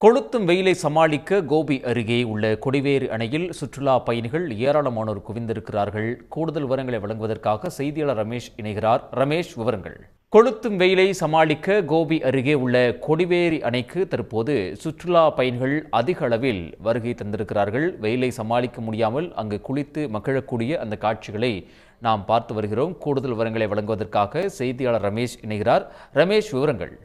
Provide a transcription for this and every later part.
கொளுத்தும் வெயிலை சமாளிக்க கோபி அருகே உள்ள கொடிவேறு அணையில் சுற்றுலா பயணிகள் ஏராளமானோர் குவிந்திருக்கிறார்கள். கூடுதல் விவரங்களை வழங்குவதற்காக செய்தியாளர் ரமேஷ் இணைகிறார். ரமேஷ், விவரங்கள். கொளுத்தும் வெயிலை சமாளிக்க கோபி அருகே உள்ள கொடிவேரி அணைக்கு தற்போது சுற்றுலா பயணிகள் அதிக அளவில் வருகை தந்திருக்கிறார்கள். வெயிலை சமாளிக்க முடியாமல் அங்கு குளித்து மகிழக்கூடிய அந்த காட்சிகளை நாம் பார்த்து வருகிறோம். கூடுதல் விவரங்களை வழங்குவதற்காக செய்தியாளர் ரமேஷ் இணைகிறார். ரமேஷ், விவரங்கள்.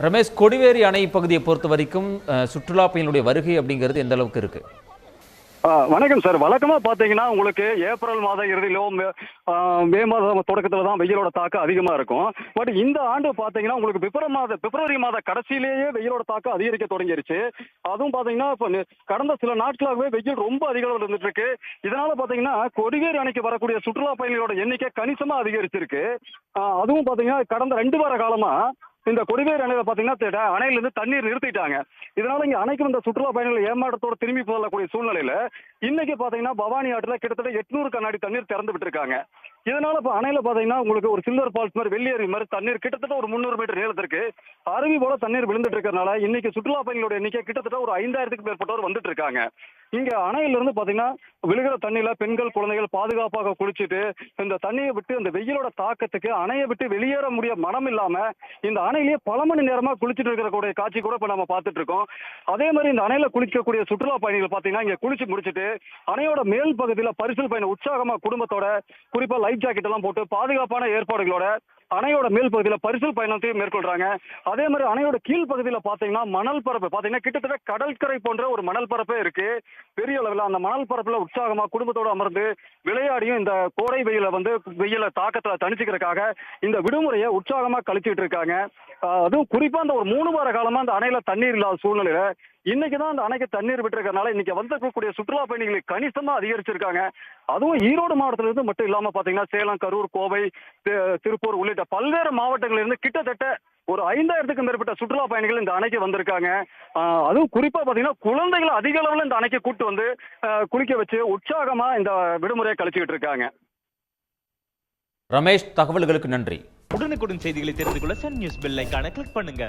ரமேஷ், கொடிவேரி அணை பகுதியை பொறுத்த வரைக்கும் சுற்றுலா பயணிகளுடைய வருகை அப்படிங்கிறது எந்த அளவுக்கு இருக்கு? வணக்கம் சார். வழக்கமா பாத்தீங்கன்னா உங்களுக்கு ஏப்ரல் மாத இறுதியிலோ மே மாத தொடக்கத்துல தான் வெயிலோட தாக்கம் அதிகமா இருக்கும். பட் இந்த ஆண்டு பாத்தீங்கன்னா உங்களுக்கு பிப்ரவரி மாத கடைசியிலேயே வெயிலோட தாக்கம் அதிகரிக்க தொடங்கிருச்சு. அதுவும் பாத்தீங்கன்னா இப்ப கடந்த சில நாட்களாகவே வெயில் ரொம்ப அதிக அளவில் இருந்துட்டு இருக்கு. இதனால பாத்தீங்கன்னா கொடிவேரி அணைக்கு வரக்கூடிய சுற்றுலா பயணிகளோட எண்ணிக்கை கணிசமா அதிகரிச்சிருக்கு. அதுவும் பாத்தீங்கன்னா கடந்த 2 வார காலமா இந்த கொடிவேரி அணையில பாத்தீங்கன்னா அணையில இருந்து தண்ணீர் நிறுத்திட்டாங்க. இதனால இங்க அணைக்கு வந்த சுற்றுலா பயணிகள் ஏமாற்றத்தோட திரும்பி போகக்கூடிய சூழ்நிலையில இன்னைக்கு பாத்தீங்கன்னா பவானி ஆற்றுல கிட்டத்தட்ட 800 கண்ணாடி தண்ணீர் திறந்து விட்டுருக்காங்க. இதனால இப்ப அணையில பாத்தீங்கன்னா உங்களுக்கு ஒரு சில்வர் ஃபால்ஸ் மாதிரி வெள்ளியறி மாதிரி தண்ணீர் கிட்டத்தட்ட ஒரு 300 மீட்டர் நீளத்திற்கு அருவி போல தண்ணீர் விழுந்துட்டு இருக்கிறதுனால இன்னைக்கு சுற்றுலா பயணிகளோட எண்ணிக்கை கிட்டத்தட்ட ஒரு 5000க்கும் மேற்பட்டவர் வந்துட்டு இருக்காங்க. இங்க அணையில இருந்து பாத்தீங்கன்னா விழுகிற தண்ணியில பெண்கள் குழந்தைகள் பாதுகாப்பாக குளிச்சுட்டு இந்த தண்ணியை விட்டு இந்த வெயிலோட தாக்கத்துக்கு அணையை விட்டு வெளியேற முடிய மனம் இல்லாம இந்த அணையிலேயே பல மணி நேரமா குளிச்சுட்டு இருக்கக்கூடிய காட்சி கூட இப்ப நம்ம பார்த்துட்டு இருக்கோம். அதே மாதிரி இந்த அணையில குளிக்கக்கூடிய சுற்றுலா பயணிகள் பாத்தீங்கன்னா இங்க குளிச்சு முடிச்சுட்டு அணையோட மேல் பகுதியில பரிசல் பயணம் உற்சாகமா குடும்பத்தோட குறிப்பா லைஃப் ஜாக்கெட் எல்லாம் போட்டு பாதுகாப்பான ஏற்பாடுகளோட அணையோட மேல் பகுதியில பரிசல் பயணத்தையும் மேற்கொள்றாங்க. அதே மாதிரி அணையோட கீழ் பகுதியில பாத்தீங்கன்னா மணல் பரப்பு பாத்தீங்கன்னா கிட்டத்தட்ட கடற்கரை போன்ற ஒரு மணல் பரப்பே இருக்கு. பெரிய அளவில் அந்த மணல் பரப்புல உற்சாகமா குடும்பத்தோட அமர்ந்து விளையாடியும் இந்த கோடை வெயில தாக்கத்துல தணிச்சுக்கிறதுக்காக இந்த விடுமுறையை உற்சாகமா கழிச்சுட்டு இருக்காங்க. அதுவும் குறிப்பா அந்த ஒரு 3 வார காலமா அந்த அணையில தண்ணீர் இல்லாத சூழ்நிலையில இன்னைக்குதான் அந்த அணைக்கு தண்ணீர் விட்டுருக்கனால இன்னைக்கு வந்திருக்கக்கூடிய சுற்றுலா பயணிகளை கணிசமா அதிகரிச்சிருக்காங்க. அதுவும் ஈரோடு மாவட்டத்தில இருந்து மட்டும் இல்லாம பாத்தீங்கன்னா சேலம், கரூர், கோவை, திருப்பூர் உள்ளிட்ட பல்வேறு மாவட்டங்களில் இருந்து கிட்டத்தட்ட ஒரு 5000க்கும் மேற்பட்ட சுற்றுலா பயணிகள் இந்த அணைக்கு வந்திருக்காங்க. அதுவும் குறிப்பா பாத்தீங்கன்னா குழந்தைகளை அதிக அளவுல இந்த அணைக்கு கூட்டு வந்து குளிக்க வச்சு உற்சாகமா இந்த விடுமுறையை கழிச்சுக்கிட்டு இருக்காங்க. ரமேஷ், தகவல்களுக்கு நன்றி. உடனுக்குடன் செய்திகளை தெரிந்து கொள்ள சன் நியூஸ் பெல் ஐகானை கிளிக் பண்ணுங்க.